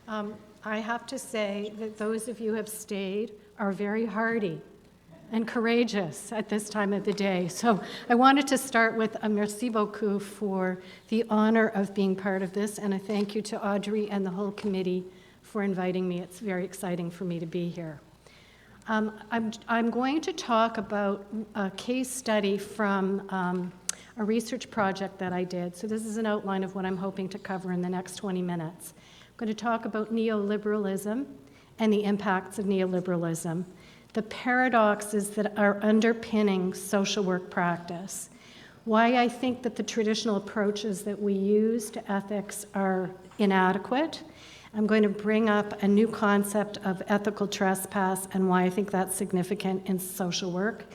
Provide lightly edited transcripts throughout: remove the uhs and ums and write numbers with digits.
I have to say that those of you who have stayed are very hardy and courageous at this time of the day. So I wanted to start with a merci beaucoup for the honor of being part of this, and a thank you to Audrey and the whole committee for inviting me. It's very exciting for me to be here. I'm going to talk about a case study from a research project that I did. So this is an outline of what I'm hoping to cover in the next 20 minutes. I'm going to talk about neoliberalism and the impacts of neoliberalism, the paradoxes that are underpinning social work practice, why I think that the traditional approaches that we use to ethics are inadequate. I'm going to bring up a new concept of ethical trespass and why I think that's significant in social work,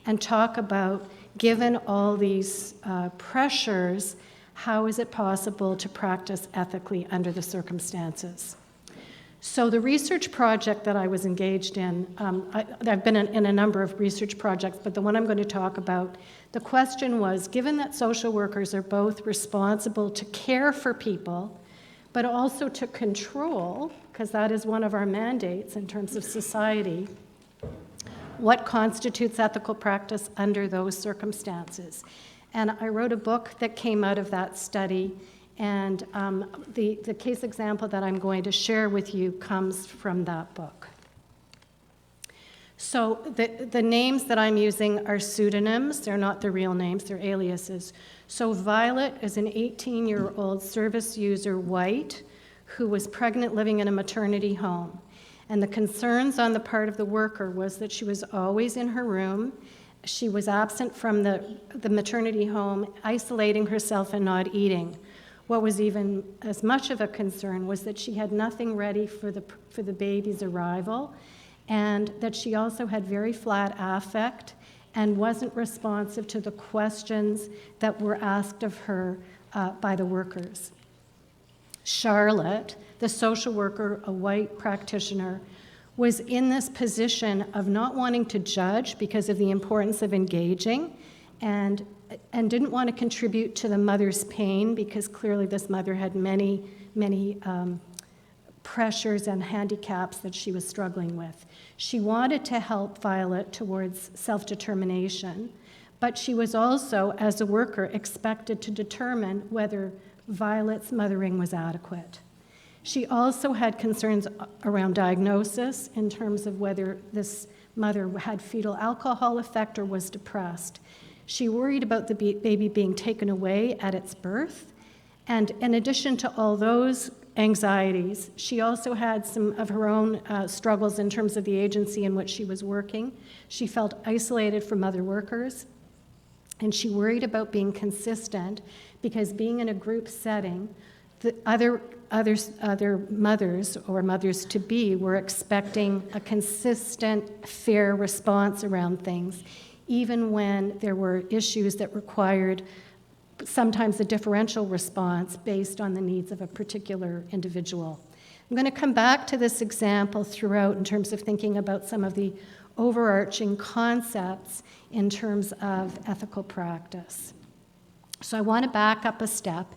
and talk about, given all these pressures, how is it possible to practice ethically under the circumstances? So the research project that I was engaged in, I've been in a number of research projects, but the one I'm going to talk about, the question was, given that social workers are both responsible to care for people, but also to control, because that is one of our mandates in terms of society, what constitutes ethical practice under those circumstances? And I wrote a book that came out of that study, and the case example that I'm going to share with you comes from that book. So the names that I'm using are pseudonyms. They're not the real names, they're aliases. So Violet is an 18-year-old service user, white, who was pregnant living in a maternity home. And the concerns on the part of the worker was that she was always in her room. She was absent from the maternity home, isolating herself and not eating. What was even as much of a concern was that she had nothing ready for the baby's arrival, and that she also had very flat affect and wasn't responsive to the questions that were asked of her by the workers. Charlotte, the social worker, a white practitioner, was in this position of not wanting to judge because of the importance of engaging, and didn't want to contribute to the mother's pain because clearly this mother had many pressures and handicaps that she was struggling with. She wanted to help Violet towards self-determination, but she was also, as a worker, expected to determine whether Violet's mothering was adequate. She also had concerns around diagnosis in terms of whether this mother had fetal alcohol effect or was depressed. She worried about the baby being taken away at its birth. And in addition to all those anxieties, she also had some of her own struggles in terms of the agency in which she was working. She felt isolated from other workers, and she worried about being consistent because being in a group setting, the other mothers or mothers-to-be were expecting a consistent, fair response around things, even when there were issues that required sometimes a differential response based on the needs of a particular individual. I'm going to come back to this example throughout in terms of thinking about some of the overarching concepts in terms of ethical practice. So I want to back up a step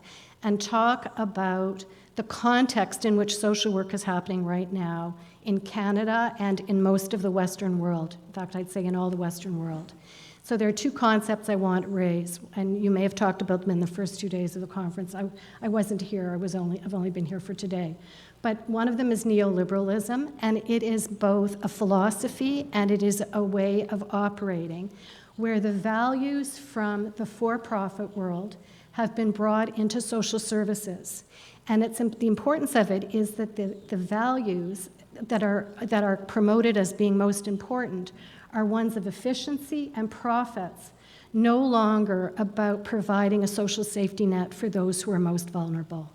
and talk about the context in which social work is happening right now in Canada and in most of the Western world. In fact, I'd say in all the Western world. So there are two concepts I want to raise, and you may have talked about them in the first 2 days of the conference. I wasn't here, I've only been here for today. But one of them is neoliberalism, and it is both a philosophy and it is a way of operating where the values from the for-profit world have been brought into social services. And the importance of it is that the values that are promoted as being most important are ones of efficiency and profits, no longer about providing a social safety net for those who are most vulnerable.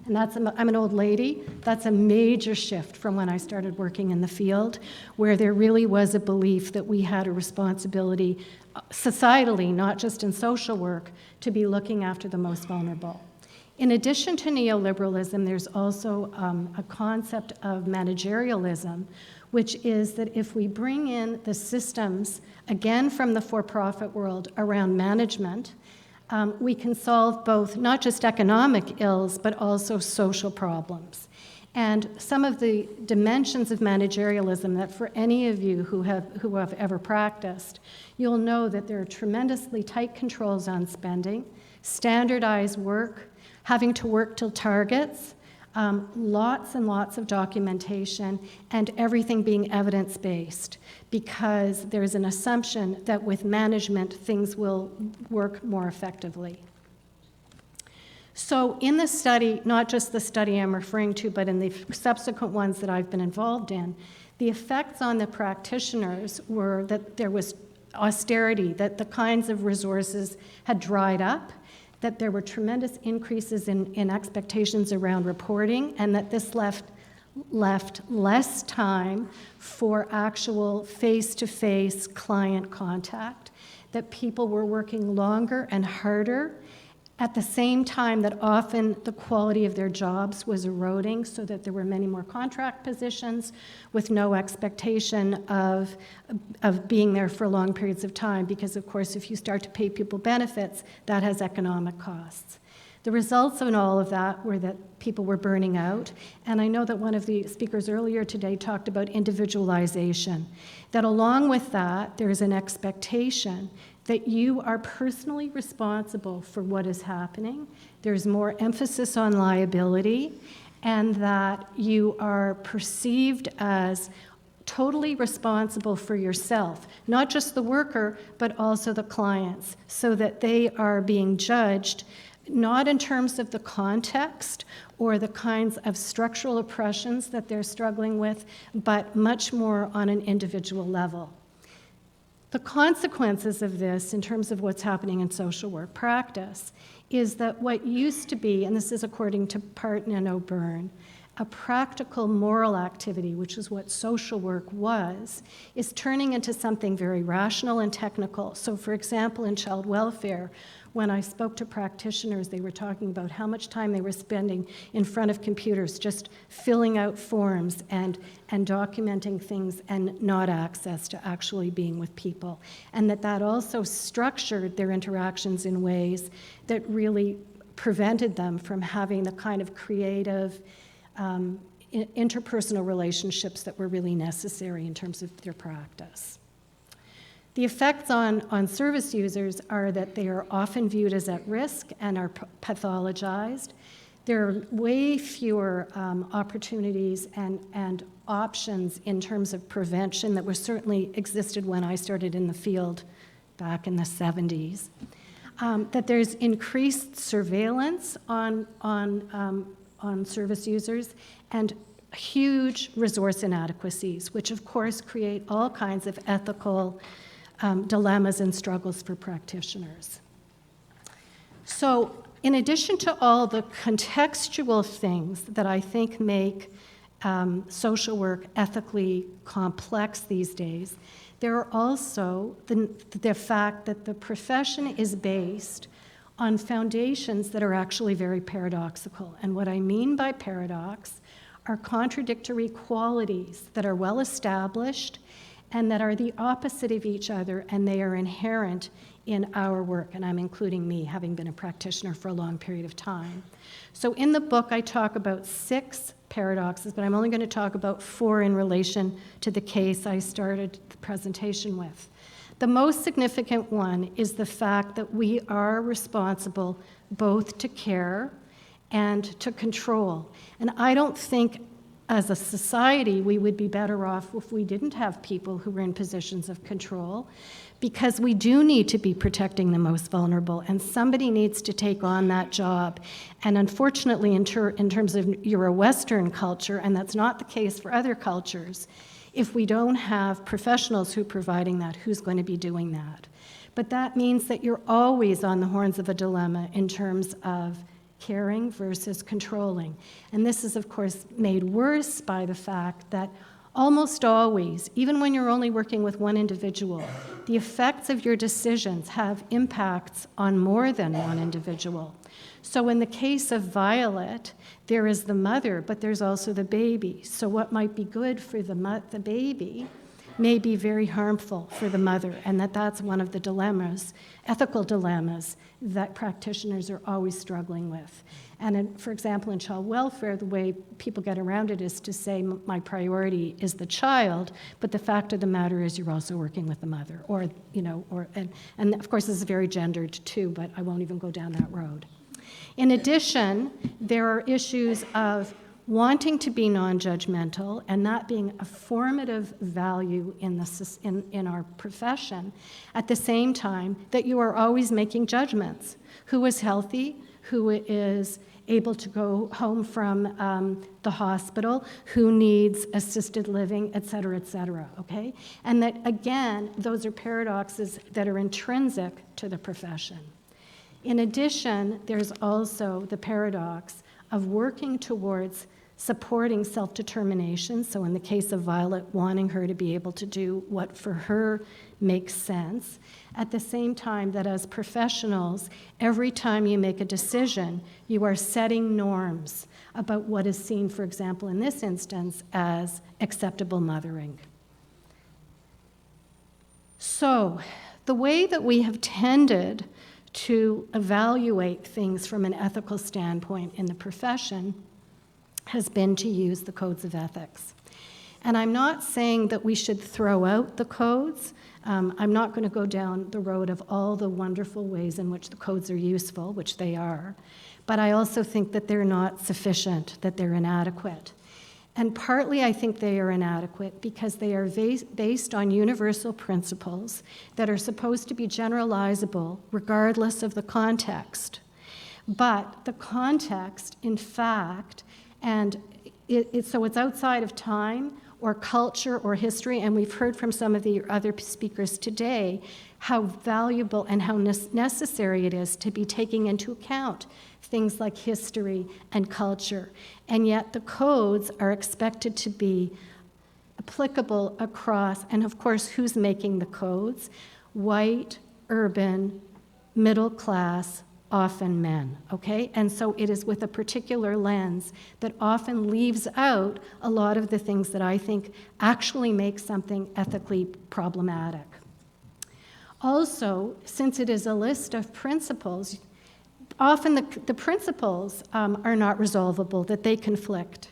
And I'm an old lady. That's a major shift from when I started working in the field, where there really was a belief that we had a responsibility societally, not just in social work, to be looking after the most vulnerable. In addition to neoliberalism, there's also a concept of managerialism, which is that if we bring in the systems, again from the for-profit world, around management, we can solve both not just economic ills, but also social problems. And some of the dimensions of managerialism that for any of you who have ever practiced, you'll know that there are tremendously tight controls on spending, standardized work, having to work till targets, lots and lots of documentation, and everything being evidence-based, because there's an assumption that with management, things will work more effectively. So in the study, not just the study I'm referring to, but in the subsequent ones that I've been involved in, the effects on the practitioners were that there was austerity, that the kinds of resources had dried up, that there were tremendous increases in expectations around reporting, and that this left less time for actual face-to-face client contact, that people were working longer and harder, at the same time that often the quality of their jobs was eroding, so that there were many more contract positions with no expectation of being there for long periods of time, because of course if you start to pay people benefits, that has economic costs. The results of all of that were that people were burning out, and I know that one of the speakers earlier today talked about individualization, that along with that there's an expectation that you are personally responsible for what is happening. There's more emphasis on liability, and that you are perceived as totally responsible for yourself, not just the worker, but also the clients, so that they are being judged not in terms of the context or the kinds of structural oppressions that they're struggling with, but much more on an individual level. The consequences of this, in terms of what's happening in social work practice, is that what used to be, and this is according to Parton and O'Byrne, a practical moral activity, which is what social work was, is turning into something very rational and technical. So for example, in child welfare, when I spoke to practitioners, they were talking about how much time they were spending in front of computers, just filling out forms and documenting things, and not access to actually being with people. And that also structured their interactions in ways that really prevented them from having the kind of creative interpersonal relationships that were really necessary in terms of their practice. The effects on service users are that they are often viewed as at risk and are pathologized. There are way fewer opportunities and options in terms of prevention that were certainly existed when I started in the field back in the 70s. That there's increased surveillance on service users, and huge resource inadequacies, which of course create all kinds of ethical dilemmas and struggles for practitioners. So in addition to all the contextual things that I think make social work ethically complex these days, there are also the fact that the profession is based on foundations that are actually very paradoxical. And what I mean by paradox are contradictory qualities that are well established and that are the opposite of each other, and they are inherent in our work, and I'm including me, having been a practitioner for a long period of time. So in the book, I talk about 6 paradoxes, but I'm only going to talk about 4 in relation to the case I started the presentation with. The most significant one is the fact that we are responsible both to care and to control. And I don't think as a society we would be better off if we didn't have people who were in positions of control, because we do need to be protecting the most vulnerable, and somebody needs to take on that job. And unfortunately, in terms of Euro-Western culture, and that's not the case for other cultures, if we don't have professionals who are providing that, who's going to be doing that? But that means that you're always on the horns of a dilemma in terms of caring versus controlling. And this is, of course, made worse by the fact that almost always, even when you're only working with one individual, the effects of your decisions have impacts on more than one individual. So in the case of Violet, there is the mother, but there's also the baby. So what might be good for the baby may be very harmful for the mother, and that's one of the dilemmas, ethical dilemmas, that practitioners are always struggling with. And for example, in child welfare, the way people get around it is to say, my priority is the child, but the fact of the matter is you're also working with the mother, and of course this is very gendered too, but I won't even go down that road. In addition, there are issues of wanting to be non-judgmental and that being a formative value in our profession, at the same time that you are always making judgments. Who is healthy, who is able to go home from the hospital, who needs assisted living, et cetera, okay? And that, again, those are paradoxes that are intrinsic to the profession. In addition, there's also the paradox of working towards supporting self-determination, so in the case of Violet, wanting her to be able to do what for her makes sense, at the same time that as professionals, every time you make a decision, you are setting norms about what is seen, for example, in this instance, as acceptable mothering. So, the way that we have tended to evaluate things from an ethical standpoint in the profession has been to use the codes of ethics. And I'm not saying that we should throw out the codes. I'm not going to go down the road of all the wonderful ways in which the codes are useful, which they are, but I also think that they're not sufficient, that they're inadequate. And partly I think they are inadequate because they are based on universal principles that are supposed to be generalizable regardless of the context. But the context, in fact, and so it's outside of time or culture or history, and we've heard from some of the other speakers today how valuable and how necessary it is to be taking into account things like history and culture. And yet the codes are expected to be applicable across, and of course, who's making the codes? White, urban, middle class, often men, okay? And so it is with a particular lens that often leaves out a lot of the things that I think actually make something ethically problematic. Also, since it is a list of principles, often the principles are not resolvable, that they conflict.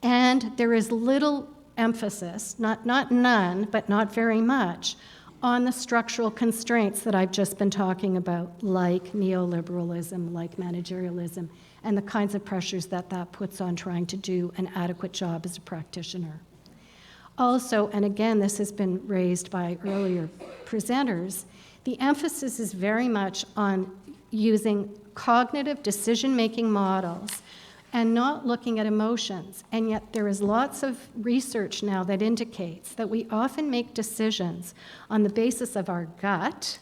And there is little emphasis, not none, but not very much, on the structural constraints that I've just been talking about, like neoliberalism, like managerialism, and the kinds of pressures that puts on trying to do an adequate job as a practitioner. Also, and again, this has been raised by earlier presenters, the emphasis is very much on using cognitive decision-making models and not looking at emotions. And yet there is lots of research now that indicates that we often make decisions on the basis of our gut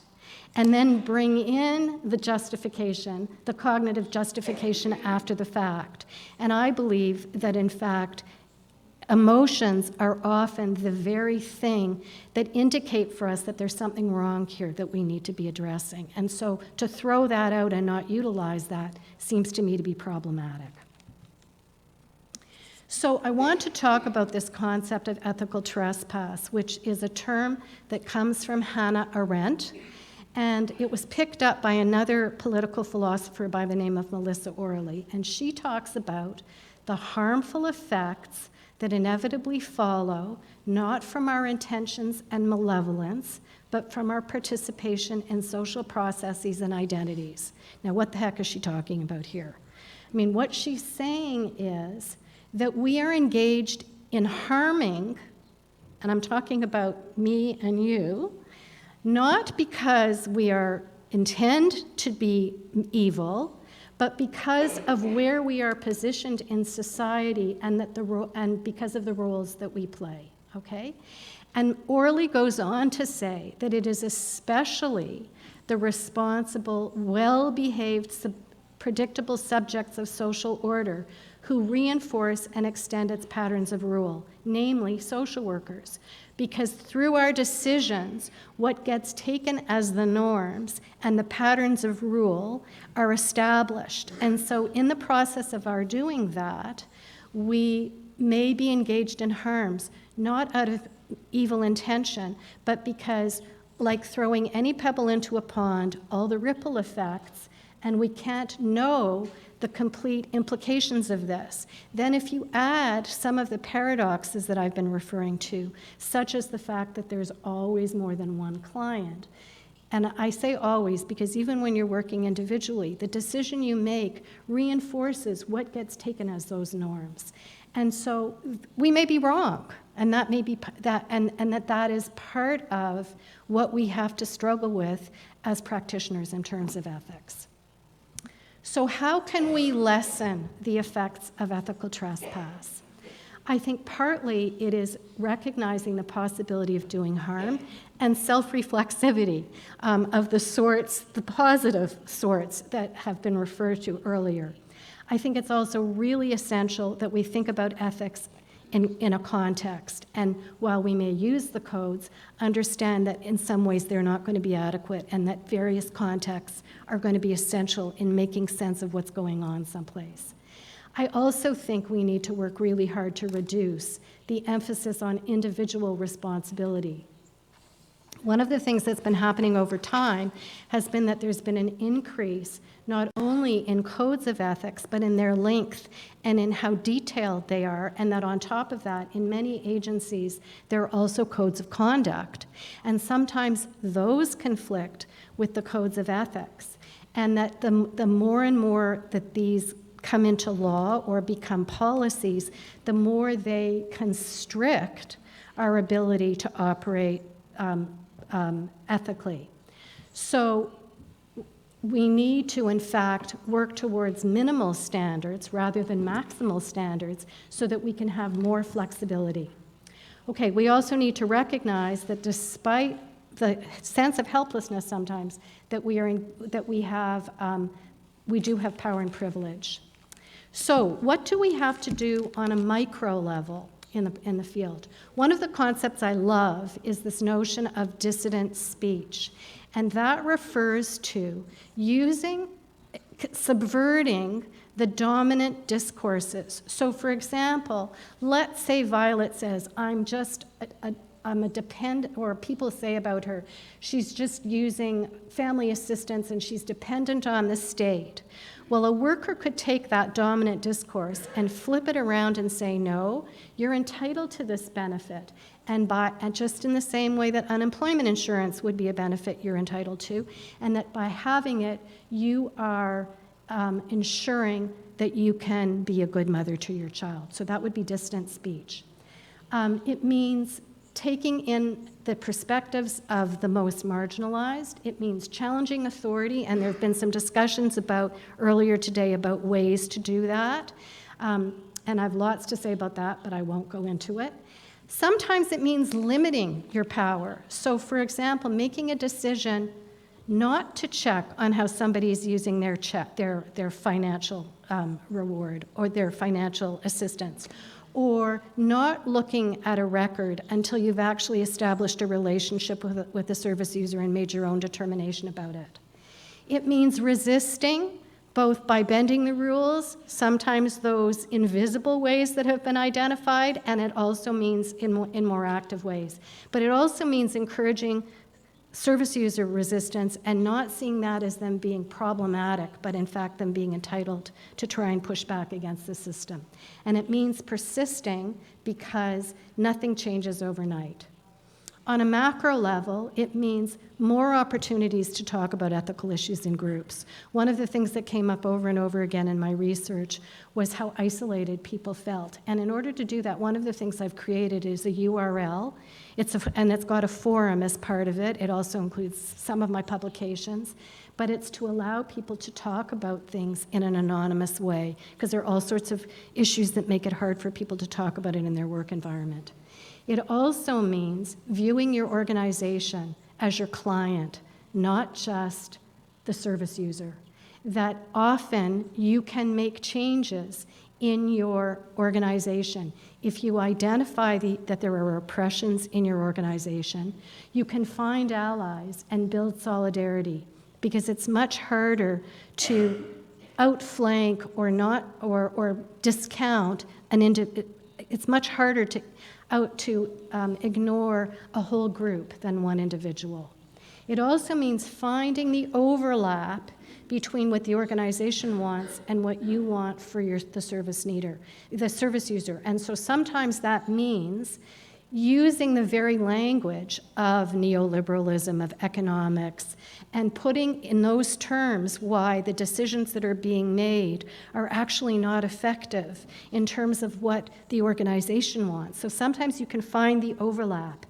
and then bring in the justification, the cognitive justification after the fact. And I believe that, in fact, emotions are often the very thing that indicate for us that there's something wrong here that we need to be addressing. And so to throw that out and not utilize that seems to me to be problematic. So I want to talk about this concept of ethical trespass, which is a term that comes from Hannah Arendt, and it was picked up by another political philosopher by the name of Melissa Orley, and she talks about the harmful effects that inevitably follow, not from our intentions and malevolence, but from our participation in social processes and identities. Now, what the heck is she talking about here? I mean, what she's saying is that we are engaged in harming, and I'm talking about me and you, not because we intend to be evil, but because of where we are positioned in society and because of the roles that we play, okay? And Orley goes on to say that it is especially the responsible, well-behaved, predictable subjects of social order who reinforce and extend its patterns of rule, namely social workers. Because through our decisions, what gets taken as the norms and the patterns of rule are established. And so in the process of our doing that, we may be engaged in harms, not out of evil intention, but because, like throwing any pebble into a pond, all the ripple effects, and we can't know the complete implications of this. Then if you add some of the paradoxes that I've been referring to, such as the fact that there's always more than one client, and I say always because even when you're working individually, the decision you make reinforces what gets taken as those norms. And so we may be wrong, and that may be that is part of what we have to struggle with as practitioners in terms of ethics. So how can we lessen the effects of ethical trespass? I think partly it is recognizing the possibility of doing harm and self-reflexivity of the sorts, the positive sorts that have been referred to earlier. I think it's also really essential that we think about ethics in a context, and while we may use the codes, understand that in some ways they're not going to be adequate and that various contexts are going to be essential in making sense of what's going on someplace. I also think we need to work really hard to reduce the emphasis on individual responsibility. One of the things that's been happening over time has been that there's been an increase not only in codes of ethics, but in their length and in how detailed they are, and that on top of that, in many agencies, there are also codes of conduct. And sometimes those conflict with the codes of ethics, and that the more and more that these come into law or become policies, the more they constrict our ability to operate ethically. So we need to, in fact, work towards minimal standards rather than maximal standards so that we can have more flexibility. Okay, we also need to recognize that despite the sense of helplessness sometimes that we do have power and privilege. So what do we have to do on a micro level in the field? One of the concepts I love is this notion of dissident speech. And that refers to subverting the dominant discourses. So for example, let's say Violet says, I'm a dependent, or people say about her, she's just using family assistance and she's dependent on the state. Well, a worker could take that dominant discourse and flip it around and say, no, you're entitled to this benefit. And just in the same way that unemployment insurance would be a benefit you're entitled to, and that by having it, you are ensuring that you can be a good mother to your child. So that would be dissident speech. It means taking in the perspectives of the most marginalized. It means challenging authority, and there have been some discussions earlier today about ways to do that. And I have lots to say about that, but I won't go into it. Sometimes it means limiting your power. So for example, making a decision not to check on how somebody is using their financial reward or their financial assistance, or not looking at a record until you've actually established a relationship with the service user and made your own determination about it. It means resisting, both by bending the rules, sometimes those invisible ways that have been identified, and it also means in more active ways. But it also means encouraging service user resistance and not seeing that as them being problematic, but in fact them being entitled to try and push back against the system. And it means persisting because nothing changes overnight. On a macro level, it means more opportunities to talk about ethical issues in groups. One of the things that came up over and over again in my research was how isolated people felt. And in order to do that, one of the things I've created is a URL. And it's got a forum as part of it. It also includes some of my publications. But it's to allow people to talk about things in an anonymous way, because there are all sorts of issues that make it hard for people to talk about it in their work environment. It also means viewing your organization as your client, not just the service user. That often you can make changes in your organization. If you identify that there are oppressions in your organization, you can find allies and build solidarity, because it's much harder to outflank or discount it's much harder to ignore a whole group than one individual. It also means finding the overlap between what the organization wants and what you want for the service user. And so sometimes that means using the very language of neoliberalism, of economics, and putting in those terms why the decisions that are being made are actually not effective in terms of what the organization wants. So sometimes you can find the overlap.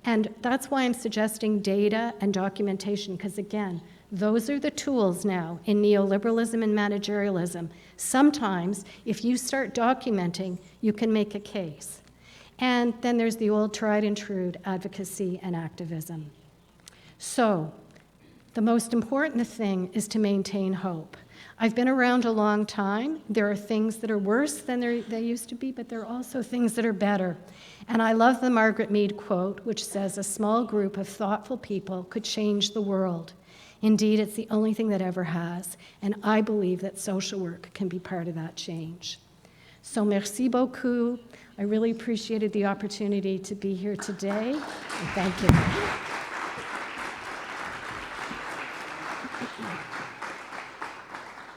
And that's why I'm suggesting data and documentation, because again, those are the tools now in neoliberalism and managerialism. Sometimes, if you start documenting, you can make a case. And then there's the old tried and true advocacy and activism. So, the most important thing is to maintain hope. I've been around a long time. There are things that are worse than they used to be, but there are also things that are better. And I love the Margaret Mead quote, which says, "A small group of thoughtful people could change the world. Indeed, it's the only thing that ever has." And I believe that social work can be part of that change. So merci beaucoup. I really appreciated the opportunity to be here today. And thank you.